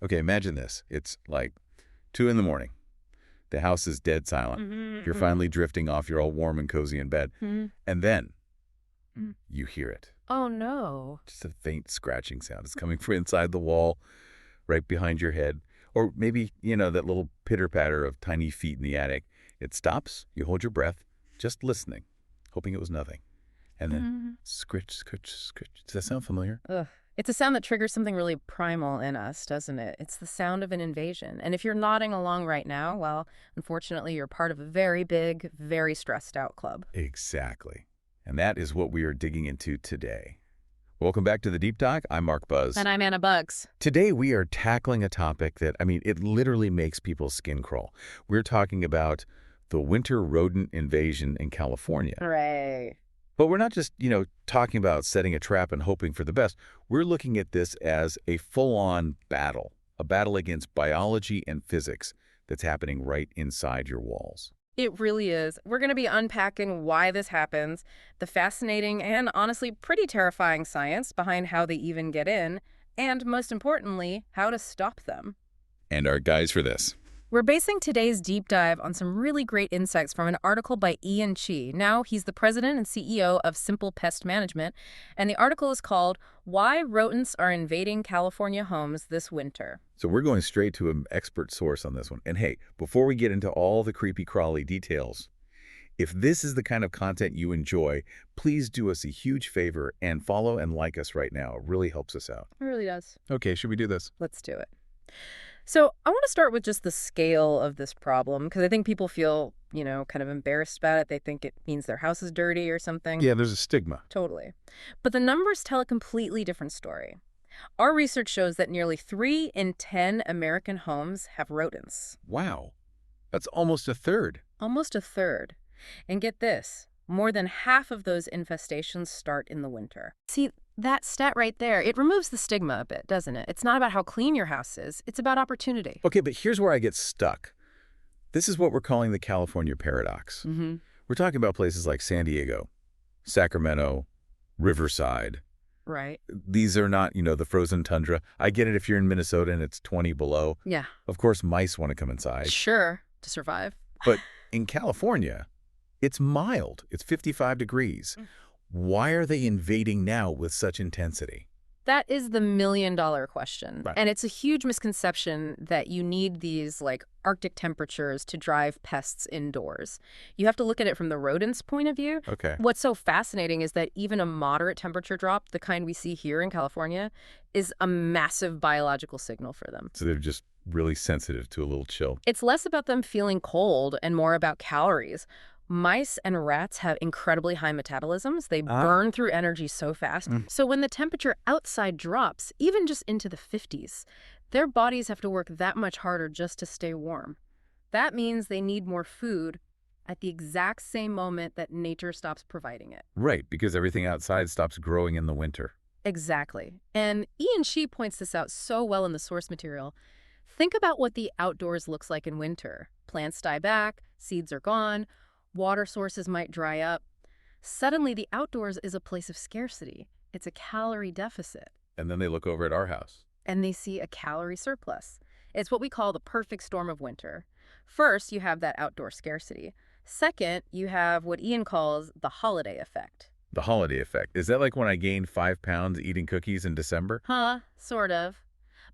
Okay, imagine this. It's like 2 in the morning. The house is dead silent. You're finally drifting off. You're all warm and cozy in bed. And then you hear it. Oh, no. Just a faint scratching sound. It's coming from inside the wall, right behind your head. Or maybe, that little pitter-patter of tiny feet in the attic. It stops. You hold your breath, just listening, hoping it was nothing. And then scritch, scritch, scritch. Does that sound familiar? Ugh. It's a sound that triggers something really primal in us, doesn't it? It's the sound of an invasion. And if you're nodding along right now, well, unfortunately, you're part of a very big, very stressed out club. Exactly. And that is what we are digging into today. Welcome back to the Deep Talk. I'm Mark Buzz. And I'm Anna Bugs. Today we are tackling a topic that, it literally makes people's skin crawl. We're talking about the winter rodent invasion in California. Hooray. But we're not just, talking about setting a trap and hoping for the best. We're looking at this as a full-on battle, a battle against biology and physics that's happening right inside your walls. It really is. We're going to be unpacking why this happens, the fascinating and honestly pretty terrifying science behind how they even get in, and most importantly, how to stop them. And our guys for this. We're basing today's deep dive on some really great insights from an article by Ian Chi. Now, he's the president and CEO of Simple Pest Management, and the article is called Why Rodents Are Invading California Homes This Winter. So we're going straight to an expert source on this one. And hey, before we get into all the creepy crawly details, if this is the kind of content you enjoy, please do us a huge favor and follow and like us right now. It really helps us out. It really does. Okay, should we do this? Let's do it. So I want to start with just the scale of this problem, because I think people feel, kind of embarrassed about it. They think it means their house is dirty or something. Yeah, there's a stigma. Totally. But the numbers tell a completely different story. Our research shows that nearly 3 in 10 American homes have rodents. Wow. That's almost a third. Almost a third. And get this, more than half of those infestations start in the winter. See, that stat right there, it removes the stigma a bit, doesn't it? It's not about how clean your house is. It's about opportunity. Okay, but here's where I get stuck. This is what we're calling the California paradox. We're talking about places like San Diego, Sacramento, Riverside. Right. These are not, the frozen tundra. I get it if you're in Minnesota and it's 20 below. Yeah. Of course, mice want to come inside. Sure, to survive. But in California, it's mild. It's 55 degrees. Why are they invading now with such intensity? That is the million-dollar question. Right. And it's a huge misconception that you need these, Arctic temperatures to drive pests indoors. You have to look at it from the rodents' point of view. Okay. What's so fascinating is that even a moderate temperature drop, the kind we see here in California, is a massive biological signal for them. So they're just really sensitive to a little chill. It's less about them feeling cold and more about calories. Mice and rats have incredibly high metabolisms. They burn through energy so fast. So when the temperature outside drops, even just into the 50s, their bodies have to work that much harder just to stay warm. That means they need more food at the exact same moment that nature stops providing it. Right, because everything outside stops growing in the winter. Exactly. And Ian Chi points this out so well in the source material. Think about what the outdoors looks like in winter. Plants die back, seeds are gone, water sources might dry up. Suddenly, the outdoors is a place of scarcity. It's a calorie deficit. And then they look over at our house. And they see a calorie surplus. It's what we call the perfect storm of winter. First, you have that outdoor scarcity. Second, you have what Ian calls the holiday effect. The holiday effect. Is that like when I gained 5 pounds eating cookies in December? Sort of.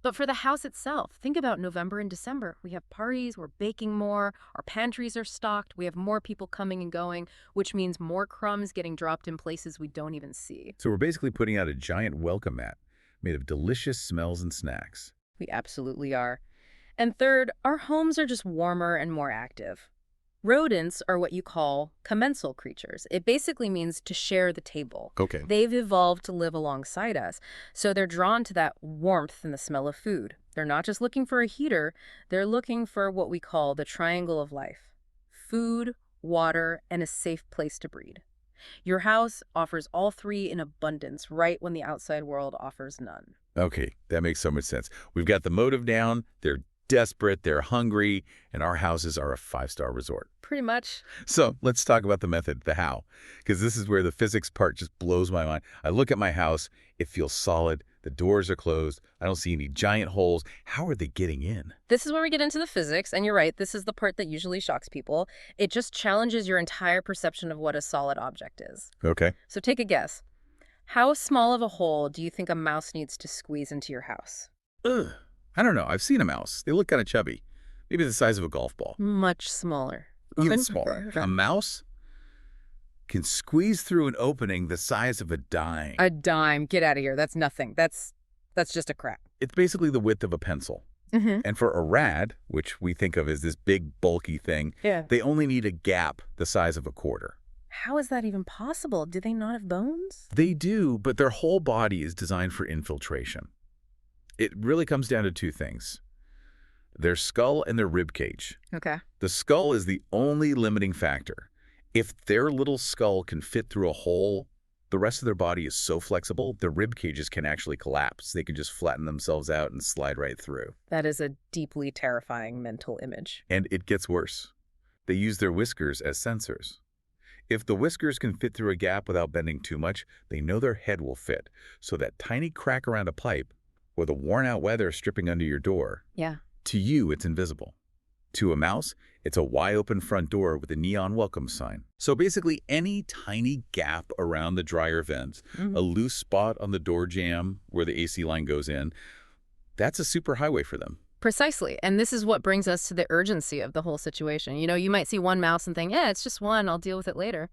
But for the house itself, think about November and December. We have parties, we're baking more, our pantries are stocked, we have more people coming and going, which means more crumbs getting dropped in places we don't even see. So we're basically putting out a giant welcome mat made of delicious smells and snacks. We absolutely are. And third, our homes are just warmer and more active. Rodents are what you call commensal creatures. It basically means to share the table. Okay. They've evolved to live alongside us, so they're drawn to that warmth and the smell of food. They're not just looking for a heater, they're looking for what we call the triangle of life: food, water, and a safe place to breed. Your house offers all three in abundance right when the outside world offers none. Okay, that makes so much sense. We've got the motive down, they're desperate, they're hungry, and our houses are a 5-star resort. Pretty much. So let's talk about the method, the how, because this is where the physics part just blows my mind. I look at my house, it feels solid, The doors are closed. I don't see any giant holes. How are they getting in? This is where we get into the physics, and you're right, this is the part that usually shocks people. It just challenges your entire perception of what a solid object is. Okay. So take a guess. How small of a hole do you think a mouse needs to squeeze into your house? Ugh. I don't know. I've seen a mouse. They look kind of chubby. Maybe the size of a golf ball. Much smaller. Even smaller. A mouse can squeeze through an opening the size of a dime. A dime. Get out of here. That's nothing. That's just a crack. It's basically the width of a pencil. And for a rat, which we think of as this big, bulky thing, they only need a gap the size of a quarter. How is that even possible? Do they not have bones? They do, but their whole body is designed for infiltration. It really comes down to two things: their skull and their rib cage. Okay. The skull is the only limiting factor. If their little skull can fit through a hole, the rest of their body is so flexible, their rib cages can actually collapse. They can just flatten themselves out and slide right through. That is a deeply terrifying mental image. And it gets worse. They use their whiskers as sensors. If the whiskers can fit through a gap without bending too much, they know their head will fit. So that tiny crack around a pipe, or the worn-out weather stripping under your door, to you, it's invisible. To a mouse, it's a wide-open front door with a neon welcome sign. So basically, any tiny gap around the dryer vents, a loose spot on the door jamb where the AC line goes in, that's a superhighway for them. Precisely. And this is what brings us to the urgency of the whole situation. You know, you might see one mouse and think, it's just one, I'll deal with it later.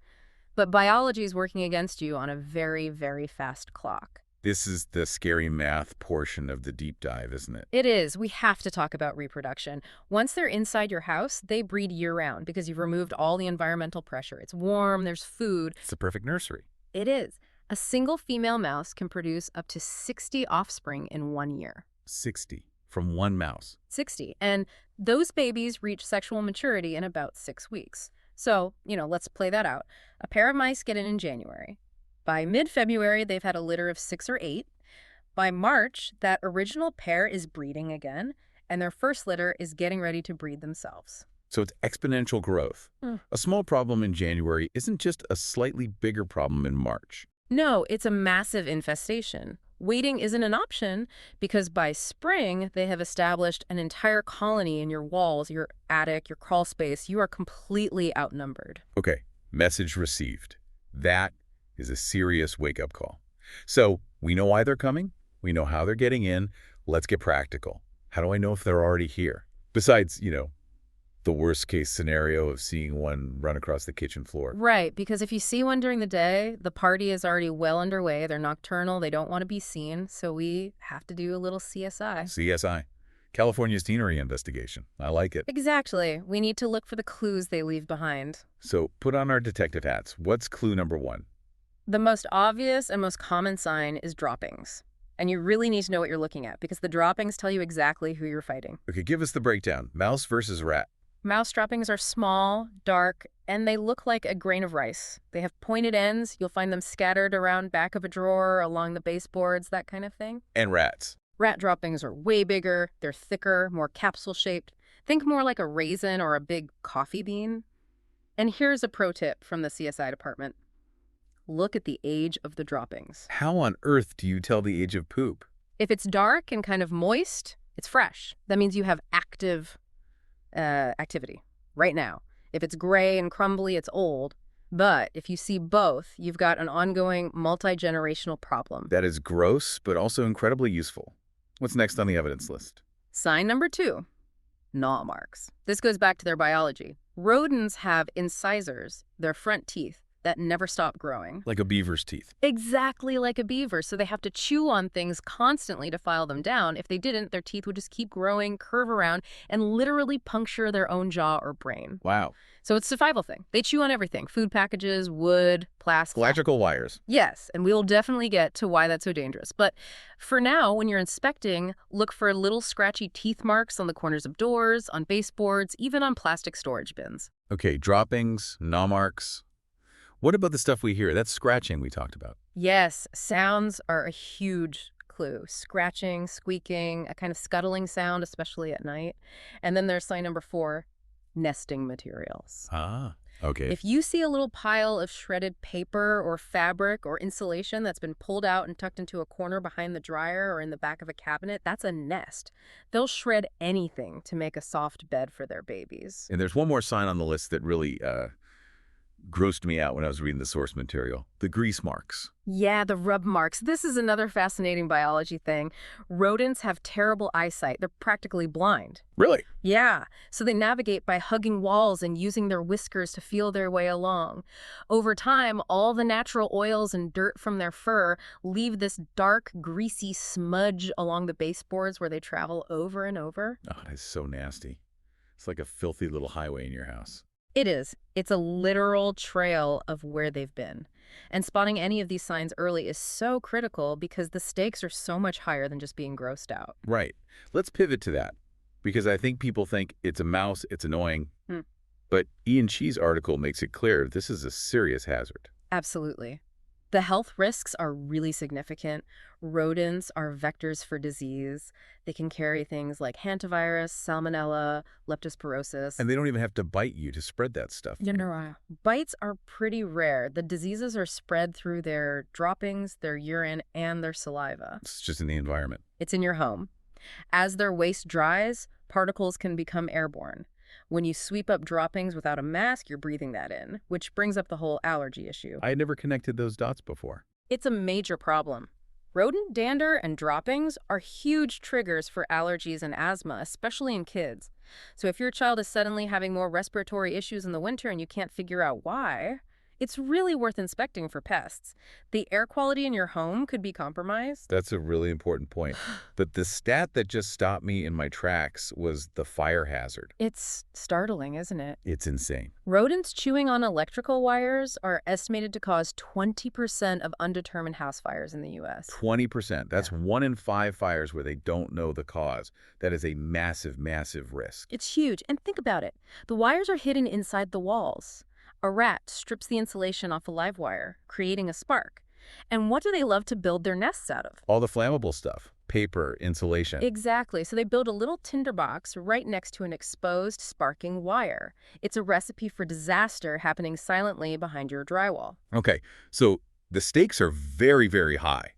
But biology is working against you on a very, very fast clock. This is the scary math portion of the deep dive, isn't it? It is. We have to talk about reproduction. Once they're inside your house, they breed year-round because you've removed all the environmental pressure. It's warm, there's food. It's the perfect nursery. It is. A single female mouse can produce up to 60 offspring in 1 year. 60 from one mouse. 60. And those babies reach sexual maturity in about 6 weeks. So, let's play that out. A pair of mice get in January. By mid-February, they've had a litter of 6 or 8. By March, that original pair is breeding again, and their first litter is getting ready to breed themselves. So it's exponential growth. A small problem in January isn't just a slightly bigger problem in March. No, it's a massive infestation. Waiting isn't an option because by spring, they have established an entire colony in your walls, your attic, your crawl space. You are completely outnumbered. Okay, message received. That is a serious wake-up call. So we know why they're coming. We know how they're getting in. Let's get practical. How do I know if they're already here? Besides, the worst-case scenario of seeing one run across the kitchen floor. Right, because if you see one during the day, the party is already well underway. They're nocturnal. They don't want to be seen. So we have to do a little CSI. CSI. California's Deanery Investigation. I like it. Exactly. We need to look for the clues they leave behind. So put on our detective hats. What's clue number 1? The most obvious and most common sign is droppings. And you really need to know what you're looking at because the droppings tell you exactly who you're fighting. Okay, give us the breakdown. Mouse versus rat. Mouse droppings are small, dark, and they look like a grain of rice. They have pointed ends. You'll find them scattered around back of a drawer, along the baseboards, that kind of thing. And rats. Rat droppings are way bigger. They're thicker, more capsule-shaped. Think more like a raisin or a big coffee bean. And here's a pro tip from the CSI department. Look at the age of the droppings. How on earth do you tell the age of poop? If it's dark and kind of moist, it's fresh. That means you have active activity right now. If it's gray and crumbly, it's old. But if you see both, you've got an ongoing multi-generational problem. That is gross, but also incredibly useful. What's next on the evidence list? Sign number 2, gnaw marks. This goes back to their biology. Rodents have incisors, their front teeth, that never stop growing. Like a beaver's teeth. Exactly like a beaver. So they have to chew on things constantly to file them down. If they didn't, their teeth would just keep growing, curve around, and literally puncture their own jaw or brain. Wow. So it's a survival thing. They chew on everything. Food packages, wood, plastic. Electrical wires. Yes, and we will definitely get to why that's so dangerous. But for now, when you're inspecting, look for little scratchy teeth marks on the corners of doors, on baseboards, even on plastic storage bins. Okay, droppings, gnaw marks. What about the stuff we hear? That's scratching we talked about. Yes, sounds are a huge clue. Scratching, squeaking, a kind of scuttling sound, especially at night. And then there's sign number 4, nesting materials. Okay. If you see a little pile of shredded paper or fabric or insulation that's been pulled out and tucked into a corner behind the dryer or in the back of a cabinet, that's a nest. They'll shred anything to make a soft bed for their babies. And there's one more sign on the list that really grossed me out when I was reading the source material. The grease marks. Yeah, the rub marks. This is another fascinating biology thing. Rodents have terrible eyesight. They're practically blind. Really? Yeah, so they navigate by hugging walls and using their whiskers to feel their way along. Over time, all the natural oils and dirt from their fur leave this dark, greasy smudge along the baseboards where they travel over and over. Oh, that's so nasty. It's like a filthy little highway in your house. It is. It's a literal trail of where they've been. And spotting any of these signs early is so critical because the stakes are so much higher than just being grossed out. Right. Let's pivot to that because I think people think it's a mouse, it's annoying. But Ian Chi's article makes it clear this is a serious hazard. Absolutely. The health risks are really significant. Rodents are vectors for disease. They can carry things like hantavirus, salmonella, leptospirosis. And they don't even have to bite you to spread that stuff. Bites are pretty rare. The diseases are spread through their droppings, their urine, and their saliva. It's just in the environment. It's in your home. As their waste dries, particles can become airborne. When you sweep up droppings without a mask, you're breathing that in, which brings up the whole allergy issue. I had never connected those dots before. It's a major problem. Rodent dander and droppings are huge triggers for allergies and asthma, especially in kids. So if your child is suddenly having more respiratory issues in the winter and you can't figure out why, it's really worth inspecting for pests. The air quality in your home could be compromised. That's a really important point. But the stat that just stopped me in my tracks was the fire hazard. It's startling, isn't it? It's insane. Rodents chewing on electrical wires are estimated to cause 20% of undetermined house fires in the U.S. 20%. That's 1 in 5 fires where they don't know the cause. That is a massive, massive risk. It's huge. And think about it. The wires are hidden inside the walls. A rat strips the insulation off a live wire, creating a spark. And what do they love to build their nests out of? All the flammable stuff. Paper, insulation. Exactly. So they build a little tinderbox right next to an exposed, sparking wire. It's a recipe for disaster happening silently behind your drywall. Okay, so the stakes are very, very high.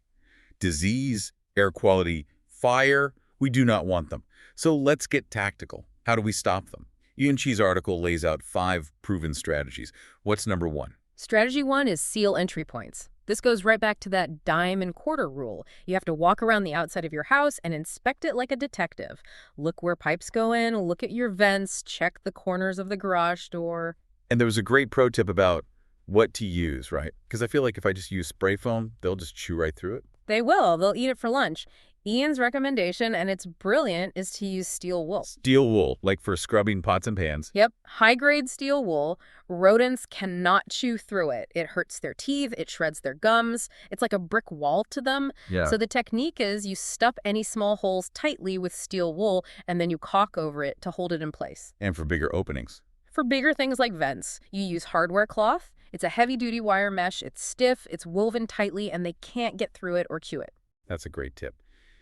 Disease, air quality, fire, we do not want them. So let's get tactical. How do we stop them? Ian Chi's article lays out 5 proven strategies. What's number 1? Strategy 1 is seal entry points. This goes right back to that dime and quarter rule. You have to walk around the outside of your house and inspect it like a detective. Look where pipes go in, look at your vents, check the corners of the garage door. And there was a great pro tip about what to use, right? Because I feel like if I just use spray foam, they'll just chew right through it. They will. They'll eat it for lunch. Ian's recommendation, and it's brilliant, is to use steel wool. Steel wool, like for scrubbing pots and pans. Yep, high-grade steel wool. Rodents cannot chew through it. It hurts their teeth, it shreds their gums. It's like a brick wall to them. Yeah. So the technique is you stuff any small holes tightly with steel wool, and then you caulk over it to hold it in place. And for bigger openings. For bigger things like vents, you use hardware cloth. It's a heavy-duty wire mesh. It's stiff, it's woven tightly, and they can't get through it or chew it. That's a great tip.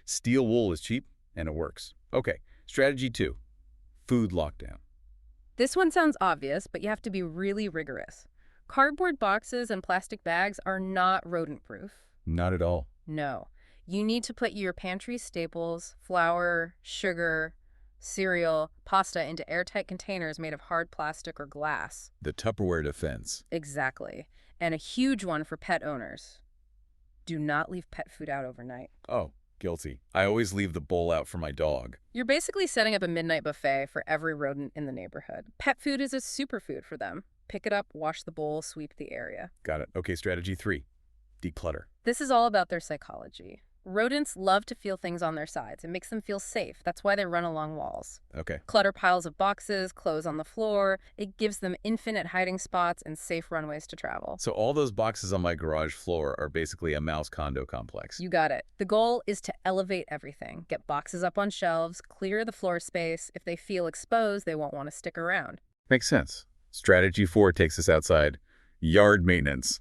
Steel wool is cheap, and it works. Okay, strategy 2, food lockdown. This one sounds obvious, but you have to be really rigorous. Cardboard boxes and plastic bags are not rodent-proof. Not at all. No. You need to put your pantry staples, flour, sugar, cereal, pasta into airtight containers made of hard plastic or glass. The Tupperware defense. Exactly. And a huge one for pet owners. Do not leave pet food out overnight. Oh, guilty. I always leave the bowl out for my dog. You're basically setting up a midnight buffet for every rodent in the neighborhood. Pet food is a superfood for them. Pick it up, wash the bowl, sweep the area. Got it. Okay, strategy 3, declutter. This is all about their psychology. Rodents love to feel things on their sides. It makes them feel safe. That's why they run along walls. Okay. Clutter piles of boxes, clothes on the floor. It gives them infinite hiding spots and safe runways to travel. So all those boxes on my garage floor are basically a mouse condo complex. You got it. The goal is to elevate everything. Get boxes up on shelves, clear the floor space. If they feel exposed, they won't want to stick around. Makes sense. Strategy 4 takes us outside. Yard maintenance.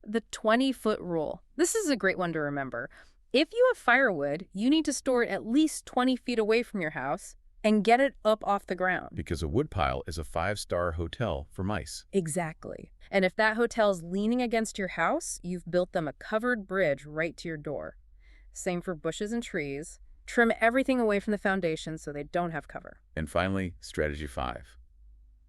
The 20-foot rule. This is a great one to remember. If you have firewood, you need to store it at least 20 feet away from your house. and get it up off the ground. Because a woodpile is a 5-star hotel for mice. Exactly. And if that hotel's leaning against your house, you've built them a covered bridge right to your door. Same for bushes and trees. Trim everything away from the foundation so they don't have cover. And finally, strategy 5,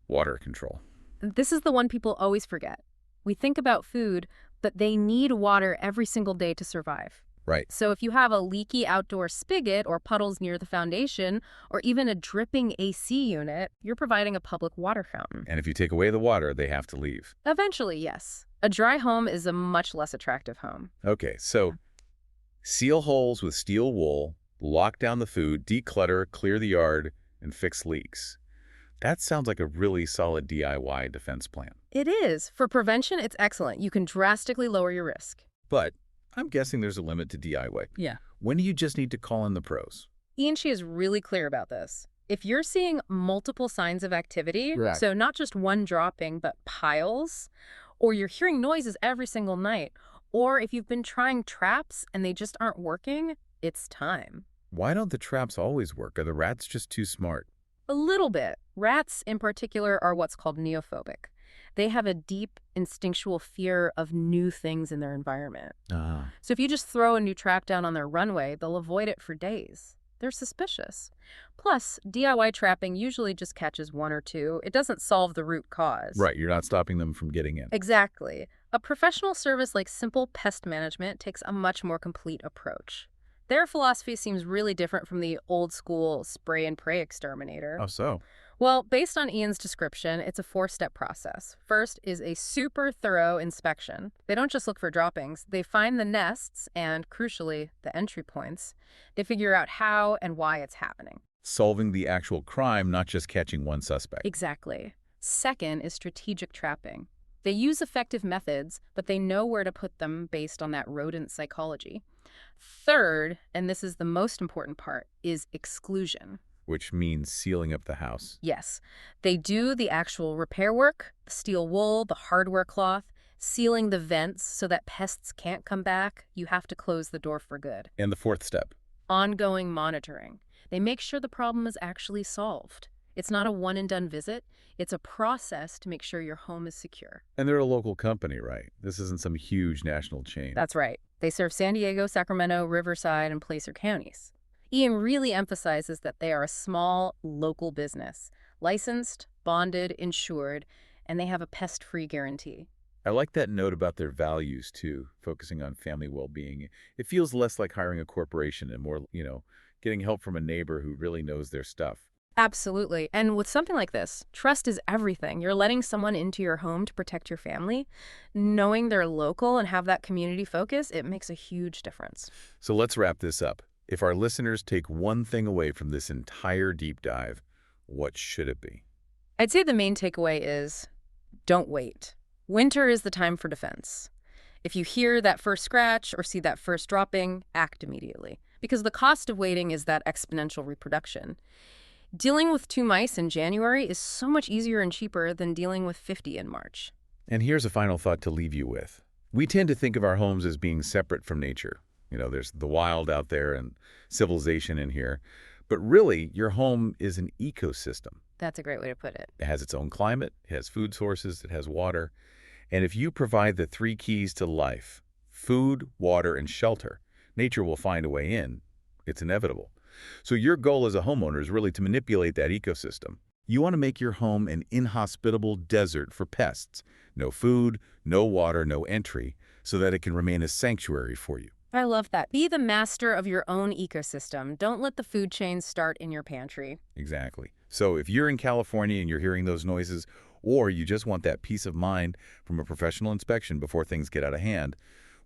water control. This is the one people always forget. We think about food, but they need water every single day to survive. Right. So if you have a leaky outdoor spigot or puddles near the foundation, or even a dripping AC unit, you're providing a public water fountain. And if you take away the water, they have to leave. Eventually, yes. A dry home is a much less attractive home. Okay, so seal holes with steel wool, lock down the food, declutter, clear the yard, and fix leaks. That sounds like a really solid DIY defense plan. It is. For prevention, it's excellent. You can drastically lower your risk. But I'm guessing there's a limit to DIY. Yeah. When do you just need to call in the pros? Ian, she is really clear about this. If you're seeing multiple signs of activity, Right. so not just one dropping, but piles, or you're hearing noises every single night, or if you've been trying traps and they just aren't working, it's time. Why don't the traps always work? Are the rats just too smart? A little bit. Rats, in particular, are what's called neophobic. They have a deep instinctual fear of new things in their environment. So if you just throw a new trap down on their runway, they'll avoid it for days. They're suspicious. Plus, DIY trapping usually just catches one or two. It doesn't solve the root cause. Right, you're not stopping them from getting in. Exactly. A professional service like Simple Pest Management takes a much more complete approach. Their philosophy seems really different from the old-school spray-and-pray exterminator. Oh, so? Well, based on Ian's description, it's a 4-step process. First is a super thorough inspection. They don't just look for droppings. They find the nests and, crucially, the entry points. They figure out how and why it's happening. Solving the actual crime, not just catching one suspect. Exactly. Second is strategic trapping. They use effective methods, but they know where to put them based on that rodent psychology. Third, and this is the most important part, is exclusion. Which means sealing up the house. Yes. They do the actual repair work, the steel wool, the hardware cloth, sealing the vents so that pests can't come back. You have to close the door for good. And the 4th step. Ongoing monitoring. They make sure the problem is actually solved. It's not a one-and-done visit. It's a process to make sure your home is secure. And they're a local company, right? This isn't some huge national chain. That's right. They serve San Diego, Sacramento, Riverside, and Placer counties. Ian really emphasizes that they are a small, local business, licensed, bonded, insured, and they have a pest-free guarantee. I like that note about their values, too, focusing on family well-being. It feels less like hiring a corporation and more, getting help from a neighbor who really knows their stuff. Absolutely. And with something like this, trust is everything. You're letting someone into your home to protect your family. Knowing they're local and have that community focus, it makes a huge difference. So let's wrap this up. If our listeners take one thing away from this entire deep dive, what should it be? I'd say the main takeaway is don't wait. Winter is the time for defense. If you hear that first scratch or see that first dropping, act immediately. Because the cost of waiting is that exponential reproduction. Dealing with 2 mice in January is so much easier and cheaper than dealing with 50 in March. And here's a final thought to leave you with. We tend to think of our homes as being separate from nature. There's the wild out there and civilization in here. But really, your home is an ecosystem. That's a great way to put it. It has its own climate, it has food sources, it has water. And if you provide the 3 keys to life, food, water, and shelter, nature will find a way in. It's inevitable. So your goal as a homeowner is really to manipulate that ecosystem. You want to make your home an inhospitable desert for pests. No food, no water, no entry, so that it can remain a sanctuary for you. I love that. Be the master of your own ecosystem. Don't let the food chain start in your pantry. Exactly. So if you're in California and you're hearing those noises, or you just want that peace of mind from a professional inspection before things get out of hand,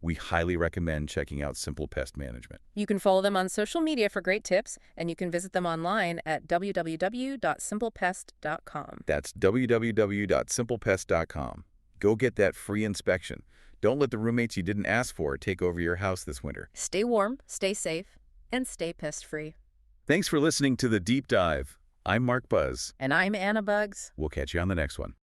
we highly recommend checking out Simple Pest Management. You can follow them on social media for great tips, and you can visit them online at www.simplepest.com. That's www.simplepest.com. Go get that free inspection. Don't let the roommates you didn't ask for take over your house this winter. Stay warm, stay safe, and stay pest-free. Thanks for listening to The Deep Dive. I'm Mark Buzz. And I'm Anna Bugs. We'll catch you on the next one.